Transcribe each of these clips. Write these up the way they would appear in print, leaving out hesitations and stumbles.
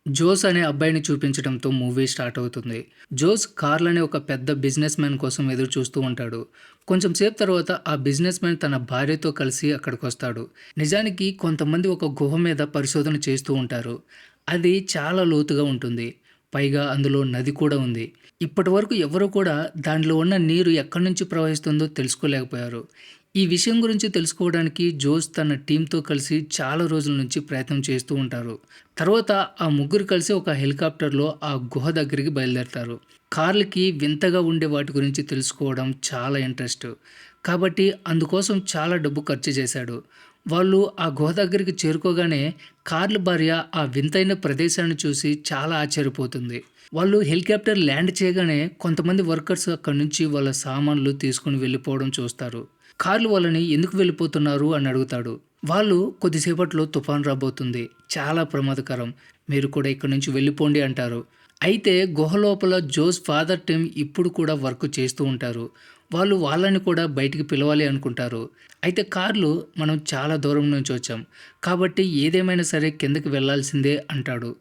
Jose అనే అబ్బాయిని చూపించడంతో movie start అవుతుంది. జోస్ కార్ల్ అనే ఒక పెద్ద బిజినెస్ మ్యాన్ కోసం ఎదురు చూస్తూ ఉంటాడు. కొంచెం సేపు తర్వాత ఆ బిజినెస్ మ్యాన్ తన భార్యతో కలిసి అక్కడికొస్తాడు. నిజానికి కొంతమంది ఒక గుహ మీద పరిశోధన చేస్తూ ఉంటారు. అది చాలా లోతుగా ఉంటుంది. పైగా అందులో నది కూడా ఉంది. ఇప్పటివరకు ఎవరు కూడా దానిలో ఉన్న నీరు ఎక్కడి నుంచి ప్రవహిస్తుందో తెలుసుకోలేకపోయారు. ఈ విషయం గురించి తెలుసుకోవడానికి జోస్ తన టీమ్‌తో కలిసి చాలా రోజుల నుంచి ప్రయత్నం చేస్తూ ఉంటారు. తర్వాత ఆ ముగ్గురు కలిసి ఒక హెలికాప్టర్‌లో ఆ గుహ దగ్గరికి బయలుదేరతారు. కార్ల్‌కి వింతగా ఉండే వాటి గురించి తెలుసుకోవడం చాలా ఇంట్రెస్ట్. కాబట్టి అందుకోసం చాలా డబ్బు ఖర్చు చేశాడు. వాళ్ళు ఆ గుహ దగ్గరికి చేరుకోగానే కార్ల్ భార్య ఆ వింతైన ప్రదేశాన్ని చూసి చాలా ఆశ్చర్యపోతుంది. వాళ్ళు హెలికాప్టర్ ల్యాండ్ చేయగానే కొంతమంది వర్కర్స్ అక్కడి నుంచి వాళ్ళ సామాన్లు తీసుకొని వెళ్ళిపోవడం చూస్తారు. కార్ల్ వాళ్ళని ఎందుకు వెళ్ళిపోతున్నారు అని అడుగుతాడు. వాళ్ళు కొద్దిసేపట్లో తుఫాన్ రాబోతుంది. చాలా ప్రమాదకరం. మీరు కూడా ఇక్కడి నుంచి వెళ్ళిపోండి అంటారు. అయితే గుహ లోపల జోస్ ఫాదర్ టీమ్ ఇప్పుడు కూడా వర్క్ చేస్తూ ఉంటారు. వాళ్ళు వాళ్ళని కూడా బయటికి పిలవాలి అనుకుంటారు. అయితే కార్లు మనం చాలా దూరం నుంచి వచ్చాం. కాబట్టి ఏదేమైనా సరే కిందకి వెళ్ళాల్సిందే అంటాడు.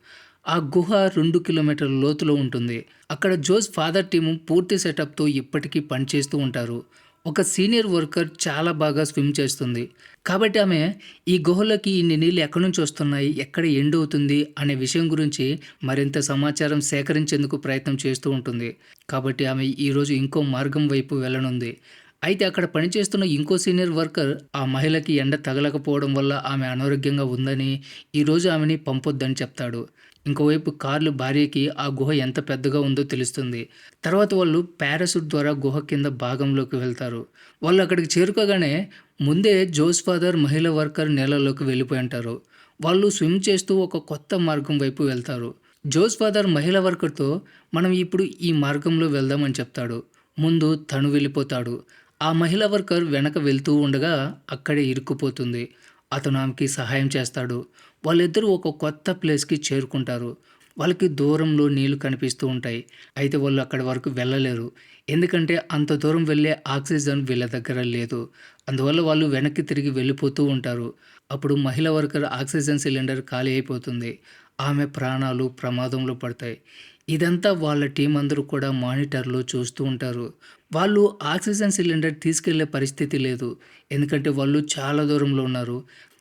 ఆ గుహ 2 కిలోమీటర్ల లోతులో ఉంటుంది. అక్కడ జోస్ ఫాదర్ టీము పూర్తి సెటప్‌తో ఇప్పటికీ పనిచేస్తూ ఉంటారు. ఒక సీనియర్ వర్కర్ చాలా బాగా స్విమ్ చేస్తుంది. కాబట్టి ఆమె ఈ గుహలోకి ఇన్ని నీళ్ళు ఎక్కడి నుంచి వస్తున్నాయి, ఎక్కడ ఎండ్ అవుతుంది అనే విషయం గురించి మరింత సమాచారం సేకరించేందుకు ప్రయత్నం చేస్తూ ఉంటుంది. కాబట్టి ఆమె ఈరోజు ఇంకో మార్గం వైపు వెళ్ళనుంది. అయితే అక్కడ పనిచేస్తున్న ఇంకో సీనియర్ వర్కర్ ఆ మహిళకి ఎండ తగలకపోవడం వల్ల ఆమె అనారోగ్యంగా ఉందని, ఈరోజు ఆమెని పంపొద్దని చెప్తాడు. ఇంకోవైపు కార్ల్ భార్యకి ఆ గుహ ఎంత పెద్దగా ఉందో తెలుస్తుంది. తర్వాత వాళ్ళు పారాషూట్ ద్వారా గుహ కింద భాగంలోకి వెళ్తారు. వాళ్ళు అక్కడికి చేరుకోగానే ముందే జోస్ ఫాదర్ మహిళ వర్కర్ నీళ్ళలోకి వెళ్ళిపోయి ఉంటారు. వాళ్ళు స్విమ్ చేస్తూ ఒక కొత్త మార్గం వైపు వెళ్తారు. జోస్ ఫాదర్ మహిళ వర్కర్‌తో మనం ఇప్పుడు ఈ మార్గంలో వెళ్దాం అని చెప్తాడు. ముందు తను వెళ్ళిపోతాడు. ఆ మహిళా వర్కర్ వెనక వెళ్తూ ఉండగా అక్కడే ఇరుక్కుపోతుంది. అతను ఆమెకి సహాయం చేస్తాడు. వాళ్ళిద్దరూ ఒక కొత్త ప్లేస్‌కి చేరుకుంటారు. వాళ్ళకి దూరంలో నీళ్లు కనిపిస్తూ ఉంటాయి. అయితే వాళ్ళు అక్కడి వరకు వెళ్ళలేరు. ఎందుకంటే అంత దూరం వెళ్ళే ఆక్సిజన్ వీళ్ళ దగ్గర లేదు. అందువల్ల వాళ్ళు వెనక్కి తిరిగి వెళ్ళిపోతూ ఉంటారు. అప్పుడు మహిళా వర్కర్ ఆక్సిజన్ సిలిండర్ ఖాళీ అయిపోతుంది. ఆమె ప్రాణాలు ప్రమాదంలో పడతాయి. ఇదంతా వాళ్ళ టీం అందరూ కూడా మానిటర్‌లో చూస్తూ ఉంటారు. వాళ్ళు ఆక్సిజన్ సిలిండర్ తీసుకెళ్ళే పరిస్థితి లేదు. ఎందుకంటే వాళ్ళు చాలా దూరంలో ఉన్నారు.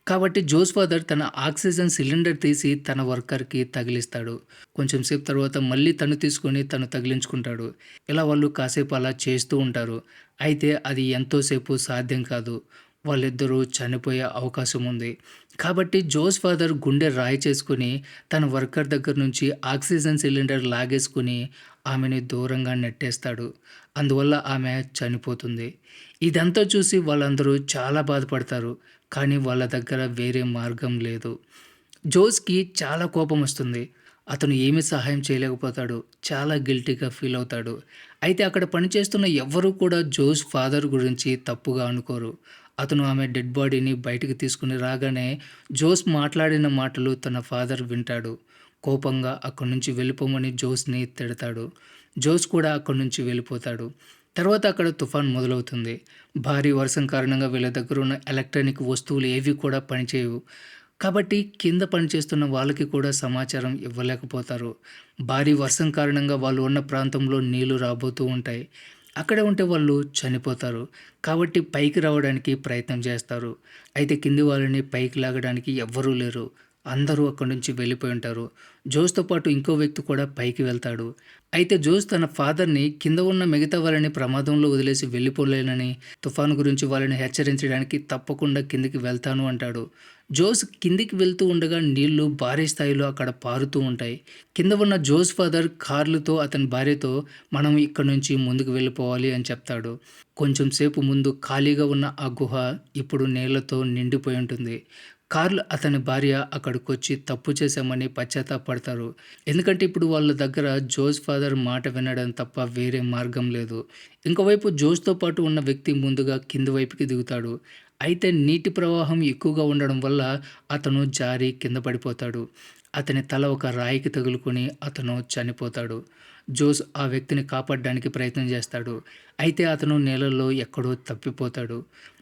కాబట్టి జోస్ ఫాదర్ తన ఆక్సిజన్ సిలిండర్ తీసి తన వర్కర్‌కి తగిలిస్తాడు. కొంచెం సేపు తర్వాత మళ్ళీ తను తీసుకొని తను తగిలించుకుంటాడు. ఇలా వాళ్ళు కాసేపు అలా చేస్తూ ఉంటారు. అయితే అది ఎంతో సేపు సాధ్యం కాదు. వాళ్ళిద్దరూ చనిపోయే అవకాశం ఉంది. కాబట్టి జోస్ ఫాదర్ గుండె రాయి చేసుకొని తన వర్కర్ దగ్గర నుంచి ఆక్సిజన్ సిలిండర్ లాగేసుకొని ఆమెని దూరంగా నెట్టేస్తాడు. అందువల్ల ఆమె చనిపోతుంది. ఇదంతా చూసి వాళ్ళందరూ చాలా బాధపడతారు. కానీ వాళ్ళ దగ్గర వేరే మార్గం లేదు. జోస్‌కి చాలా కోపమొస్తుంది. అతను ఏమీ సహాయం చేయలేకపోతాడు. చాలా గిల్టీగా ఫీల్ అవుతాడు. అయితే అక్కడ పనిచేస్తున్న ఎవ్వరూ కూడా జోస్ ఫాదర్ గురించి తప్పుగా అనుకోరు. అతను ఆమె డెడ్ బాడీని బయటికి తీసుకొని రాగానే జోస్ మాట్లాడిన మాటలు తన ఫాదర్ వింటాడు. కోపంగా అక్కడి నుంచి వెళ్ళిపోమని జోస్‌ని తిడతాడు. జోస్ కూడా అక్కడి నుంచి వెళ్ళిపోతాడు. తర్వాత అక్కడ తుఫాన్ మొదలవుతుంది. భారీ వర్షం కారణంగా వీళ్ళ దగ్గర ఉన్న ఎలక్ట్రానిక్ వస్తువులు ఏవి కూడా పనిచేయవు. కాబట్టి కింద పనిచేస్తున్న వాళ్ళకి కూడా సమాచారం ఇవ్వలేకపోతారు. భారీ వర్షం కారణంగా వాళ్ళు ఉన్న ప్రాంతంలో నీళ్లు రాబోతూ ఉంటాయి. అక్కడే ఉంటే వాళ్ళు చనిపోతారు. కాబట్టి పైకి రావడానికి ప్రయత్నం చేస్తారు. అయితే కింది వాళ్ళని పైకి లాగడానికి ఎవ్వరూ లేరు. అందరూ అక్కడి నుంచి వెళ్ళిపోయి ఉంటారు. జోస్‌తో పాటు ఇంకో వ్యక్తి కూడా పైకి వెళ్తాడు. అయితే జోస్ తన ఫాదర్‌ని కింద ఉన్న మిగతా వాళ్ళని ప్రమాదంలో వదిలేసి వెళ్ళిపోలేనని, తుఫాను గురించి వాళ్ళని హెచ్చరించడానికి తప్పకుండా కిందికి వెళ్తాను అంటాడు. జోస్ కిందికి వెళ్తూ ఉండగా నీళ్లు భారీ స్థాయిలో అక్కడ పారుతూ ఉంటాయి. కింద ఉన్న జోస్ ఫాదర్ కార్ల్‌తో అతని భార్యతో మనం ఇక్కడి నుంచి ముందుకు వెళ్ళిపోవాలి అని చెప్తాడు. కొంచెం సేపు ముందు ఖాళీగా ఉన్న ఆ గుహ ఇప్పుడు నీళ్లతో నిండిపోయి ఉంటుంది. కార్ల్ అతని భార్య అక్కడికొచ్చి తప్పు చేశామని పశ్చాత్తాపపడతారు. ఎందుకంటే ఇప్పుడు వాళ్ళ దగ్గర జోస్ ఫాదర్ మాట వినడం తప్ప వేరే మార్గం లేదు. ఇంకోవైపు జోస్‌తో పాటు ఉన్న వ్యక్తి ముందుగా కింది వైపుకి దిగుతాడు. అయితే నీటి ప్రవాహం ఎక్కువగా ఉండడం వల్ల అతను జారి కింద పడిపోతాడు. అతని తల ఒక రాయికి తగులుకొని అతను చనిపోతాడు. జోస్ ఆ వ్యక్తిని కాపాడడానికి ప్రయత్నం చేస్తాడు. అయితే అతను నీళ్ళల్లో ఎక్కడో తప్పిపోతాడు.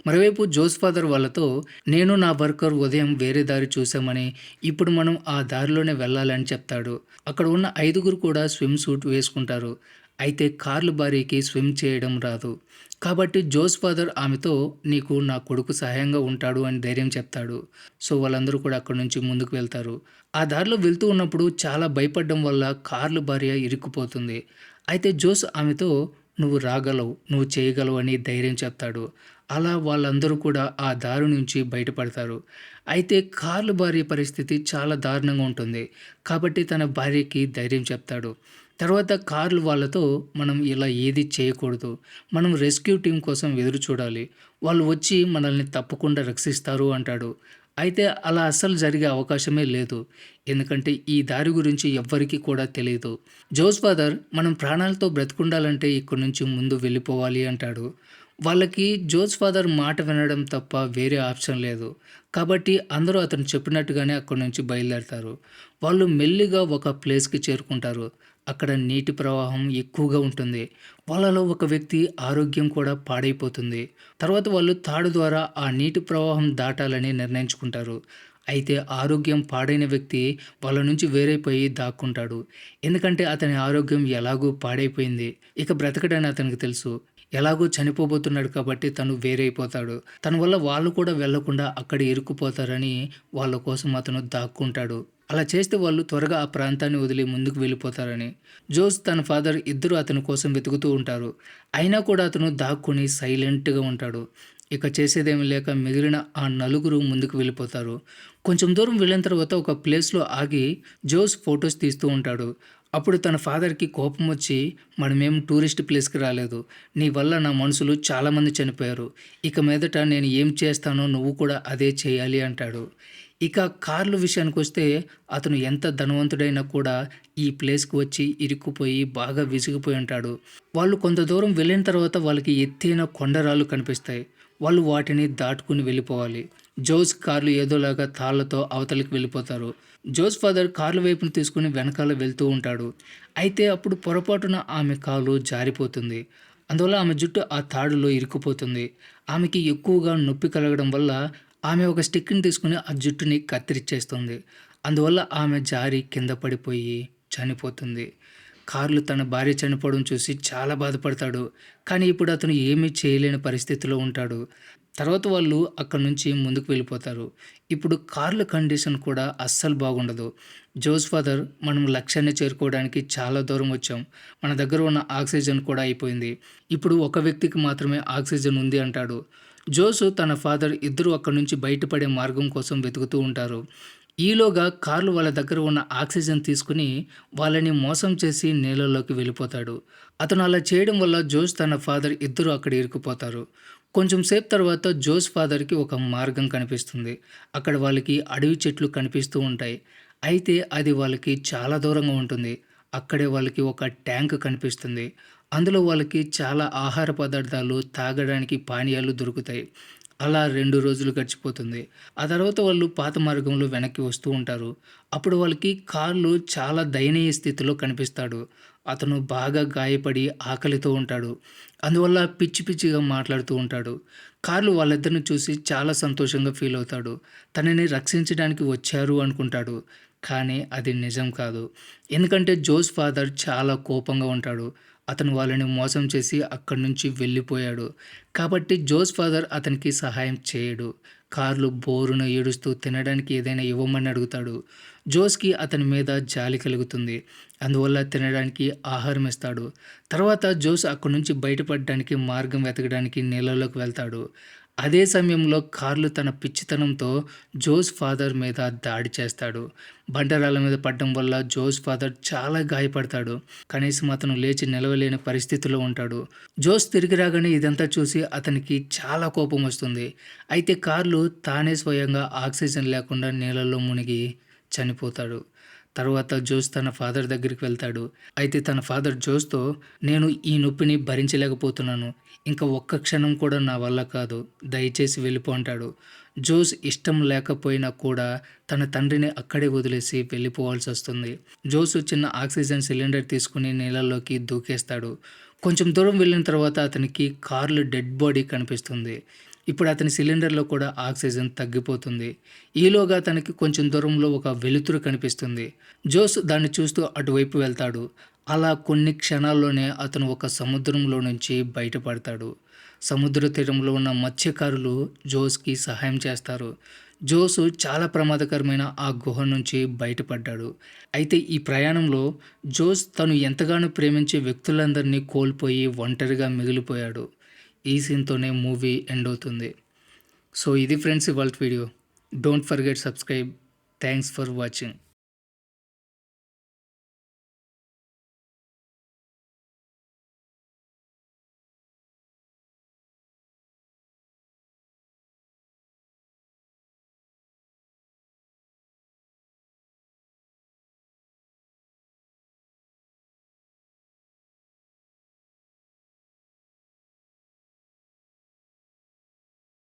మరోవైపు జోస్ ఫాదర్ వాళ్ళతో, నేను నా వర్కర్ ఉదయం వేరే దారి చూసామని, ఇప్పుడు మనం ఆ దారిలోనే వెళ్ళాలని చెప్తాడు. అక్కడ ఉన్న 5గురు కూడా స్విమ్ సూట్ వేసుకుంటారు. అయితే కార్ల్ భార్యకి స్విమ్ చేయడం రాదు. కాబట్టి జోస్ ఫాదర్ ఆమెతో, నీకు నా కొడుకు సహాయంగా ఉంటాడు అని ధైర్యం చెప్తాడు. సో వాళ్ళందరూ కూడా అక్కడి నుంచి ముందుకు వెళ్తారు. ఆ దారిలో వెళ్తూ ఉన్నప్పుడు చాలా భయపడడం వల్ల కార్ల్ భార్య ఇరుక్కుపోతుంది. అయితే జోస్ ఆమెతో, నువ్వు రాగలవు, నువ్వు చేయగలవు అని ధైర్యం చెప్తాడు. అలా వాళ్ళందరూ కూడా ఆ దారి నుంచి బయటపడతారు. అయితే కార్ల్ భార్య పరిస్థితి చాలా దారుణంగా ఉంటుంది. కాబట్టి తన భార్యకి ధైర్యం చెప్తాడు. తర్వాత కార్ల్ వాళ్ళతో, మనం ఇలా ఏది చేయకూడదు, మనం రెస్క్యూ టీం కోసం ఎదురు చూడాలి, వాళ్ళు వచ్చి మనల్ని తప్పకుండా రక్షిస్తారు అంటాడు. అయితే అలా అస్సలు జరిగే అవకాశమే లేదు. ఎందుకంటే ఈ దారి గురించి ఎవ్వరికీ కూడా తెలియదు. జోస్ ఫాదర్, మనం ప్రాణాలతో బ్రతికుండాలంటే ఇక్కడి నుంచి ముందు వెళ్ళిపోవాలి అంటాడు. వాళ్ళకి జోస్ ఫాదర్ మాట వినడం తప్ప వేరే ఆప్షన్ లేదు. కాబట్టి అందరూ అతను చెప్పినట్టుగానే అక్కడి నుంచి బయలుదేరతారు. వాళ్ళు మెల్లిగా ఒక ప్లేస్‌కి చేరుకుంటారు. అక్కడ నీటి ప్రవాహం ఎక్కువగా ఉంటుంది. వాళ్ళలో ఒక వ్యక్తి ఆరోగ్యం కూడా పాడైపోతుంది. తర్వాత వాళ్ళు తాడు ద్వారా ఆ నీటి ప్రవాహం దాటాలని నిర్ణయించుకుంటారు. అయితే ఆరోగ్యం పాడైన వ్యక్తి వాళ్ళ నుంచి వేరైపోయి దాక్కుంటాడు. ఎందుకంటే అతని ఆరోగ్యం ఎలాగో పాడైపోయింది. ఇక బ్రతకడని అతనికి తెలుసు. ఎలాగో చనిపోబోతున్నాడు కాబట్టి తను వేరైపోతాడు. తన వల్ల వాళ్ళు కూడా వెళ్ళకుండా అక్కడ ఇరుక్కుపోతారని వాళ్ళ కోసం అతను దాక్కుంటాడు. అలా చేస్తే వాళ్ళు త్వరగా ఆ ప్రాంతాన్ని వదిలి ముందుకు వెళ్ళిపోతారని. జోస్ తన ఫాదర్ ఇద్దరు అతని కోసం వెతుకుతూ ఉంటారు. అయినా కూడా అతను దాక్కుని సైలెంట్‌గా ఉంటాడు. ఇక చేసేదేమీ లేక మిగిలిన ఆ నలుగురు ముందుకు వెళ్ళిపోతారు. కొంచెం దూరం వెళ్ళిన తర్వాత ఒక ప్లేస్‌లో ఆగి జోస్ ఫోటోస్ తీస్తూ ఉంటాడు. అప్పుడు తన ఫాదర్‌కి కోపం వచ్చి, మనమేం టూరిస్ట్ ప్లేస్‌కి రాలేదు. నీ వల్ల నా మనుషులు చాలామంది చనిపోయారు. ఇక మీదట నేను ఏం చేస్తానో నువ్వు కూడా అదే చేయాలి అంటాడు. ఇక కార్ల్ విషయానికొస్తే, అతను ఎంత ధనవంతుడైనా కూడా ఈ ప్లేస్‌కి వచ్చి ఇరుక్కుపోయి బాగా విసిగిపోయి ఉంటాడు. వాళ్ళు కొంత దూరం వెళ్ళిన తర్వాత వాళ్ళకి ఎత్తైన కొండరాళ్ళు కనిపిస్తాయి. వాళ్ళు వాటిని దాటుకుని వెళ్ళిపోవాలి. జోస్, కార్ల్ ఏదోలాగా తాళ్లతో అవతలికి వెళ్ళిపోతారు. జోస్ ఫాదర్ కార్ల్ వైపును తీసుకుని వెనకాల వెళ్తూ ఉంటాడు. అయితే అప్పుడు పొరపాటున ఆమె కాలు జారిపోతుంది. అందువల్ల ఆమె జుట్టు ఆ తాడులో ఇరుక్కుపోతుంది. ఆమెకి ఎక్కువగా నొప్పి కలగడం వల్ల ఆమె ఒక స్టిక్‌ని తీసుకొని ఆ జుట్టుని కత్తిరిచ్చేస్తుంది. అందువల్ల ఆమె జారి కింద పడిపోయి చనిపోతుంది. కార్ల్ తన భార్య చనిపోవడం చూసి చాలా బాధపడతాడు. కానీ ఇప్పుడు అతను ఏమీ చేయలేని పరిస్థితిలో ఉంటాడు. తర్వాత వాళ్ళు అక్కడి నుంచి ముందుకు వెళ్ళిపోతారు. ఇప్పుడు కార్ల్ కండిషన్ కూడా అస్సలు బాగుండదు. జోస్ ఫాదర్, మనం లక్ష్యాన్ని చేరుకోవడానికి చాలా దూరం వచ్చాం. మన దగ్గర ఉన్న ఆక్సిజన్ కూడా అయిపోయింది. ఇప్పుడు ఒక వ్యక్తికి మాత్రమే ఆక్సిజన్ ఉంది అంటాడు. జోసు, తన ఫాదర్ ఇద్దరూ అక్కడి నుంచి బయటపడే మార్గం కోసం వెతుకుతూ ఉంటారు. ఈలోగా కార్ల్ వాళ్ళ దగ్గర ఉన్న ఆక్సిజన్ తీసుకుని వాళ్ళని మోసం చేసి నీళ్ళలోకి వెళ్ళిపోతాడు. అతను అలా చేయడం వల్ల జోస్, తన ఫాదర్ ఇద్దరూ అక్కడ ఇరుక్కుపోతారు. కొంచెం సేపు తర్వాత జోస్ ఫాదర్‌కి ఒక మార్గం కనిపిస్తుంది. అక్కడ వాళ్ళకి అడవి చెట్లు కనిపిస్తూ ఉంటాయి. అయితే అది వాళ్ళకి చాలా దూరంగా ఉంటుంది. అక్కడే వాళ్ళకి ఒక ట్యాంక్ కనిపిస్తుంది. అందులో వాళ్ళకి చాలా ఆహార పదార్థాలు, తాగడానికి పానీయాలు దొరుకుతాయి. అలా 2 రోజులు గడిచిపోతుంది. ఆ తర్వాత వాళ్ళు పాత మార్గంలో వెనక్కి వస్తూ ఉంటారు. అప్పుడు వాళ్ళకి కార్ల్ చాలా దయనీయ స్థితిలో కనిపిస్తాడు. అతను బాగా గాయపడి ఆకలితో ఉంటాడు. అందువల్ల పిచ్చి పిచ్చిగా మాట్లాడుతూ ఉంటాడు. కార్ల్ వాళ్ళిద్దరిని చూసి చాలా సంతోషంగా ఫీల్ అవుతాడు. తనని రక్షించడానికి వచ్చారు అనుకుంటాడు. కానీ అది నిజం కాదు. ఎందుకంటే జోస్ ఫాదర్ చాలా కోపంగా ఉంటాడు. అతను వాళ్ళని మోసం చేసి అక్కడి నుంచి వెళ్ళిపోయాడు. కాబట్టి జోస్ ఫాదర్ అతనికి సహాయం చేయడు. కార్ల్ బోరున ఏడుస్తూ తినడానికి ఏదైనా ఇవ్వమని అడుగుతాడు. జోస్‌కి అతని మీద జాలి కలుగుతుంది. అందువల్ల తినడానికి ఆహారం ఇస్తాడు. తర్వాత జోస్ అక్కడి నుంచి బయటపడడానికి మార్గం వెతకడానికి నీళ్ళలోకి వెళ్తాడు. అదే సమయంలో కార్ల్ తన పిచ్చితనంతో జోస్ ఫాదర్ మీద దాడి చేస్తాడు. బండరాళ్ళ మీద పడడం వల్ల జోస్ ఫాదర్ చాలా గాయపడతాడు. కనీసం అతను లేచి నిలవలేని పరిస్థితిలో ఉంటాడు. జోస్ తిరిగి రాగానే ఇదంతా చూసి అతనికి చాలా కోపం వస్తుంది. అయితే కార్ల్ తానే స్వయంగా ఆక్సిజన్ లేకుండా నీళ్ళలో మునిగి చనిపోతాడు. తర్వాత జోస్ తన ఫాదర్ దగ్గరికి వెళ్తాడు. అయితే తన ఫాదర్ జోస్‌తో, "నేను ఈ నొప్పిని భరించలేకపోతున్నాను. ఇంకా ఒక్క క్షణం కూడా నా వల్ల కాదు. దయచేసి వెళ్ళిపో" అంటాడు. జోస్ ఇష్టం లేకపోయినా కూడా తన తండ్రిని అక్కడే వదిలేసి వెళ్ళిపోవాల్సొస్తుంది. జోస్ చిన్న ఆక్సిజన్ సిలిండర్ తీసుకొని నీళ్ళలోకి దూకేస్తాడు. కొంచెం దూరం వెళ్ళిన తర్వాత అతనికి కార్ల్ డెడ్ బాడీ కనిపిస్తుంది. ఇప్పుడు అతని సిలిండర్‌లో కూడా ఆక్సిజన్ తగ్గిపోతుంది. ఈలోగా తనకి కొంచెం దూరంలో ఒక వెలుతురు కనిపిస్తుంది. జోస్ దాన్ని చూస్తూ అటువైపు వెళ్తాడు. అలా కొన్ని క్షణాల్లోనే అతను ఒక సముద్రంలో నుంచి బయటపడతాడు. సముద్ర తీరంలో ఉన్న మత్స్యకారులు జోస్‌కి సహాయం చేస్తారు. జోస్ చాలా ప్రమాదకరమైన ఆ గుహ నుంచి బయటపడ్డాడు. అయితే ఈ ప్రయాణంలో జోస్ తను ఎంతగానో ప్రేమించే వ్యక్తులందరినీ కోల్పోయి ఒంటరిగా మిగిలిపోయాడు. ఈ సీన్‌తోనే మూవీ ఎండ్ అవుతుంది. సో ఇది ఫ్రెండ్స్ ఇవాల్టి video. Don't forget subscribe. Thanks for watching.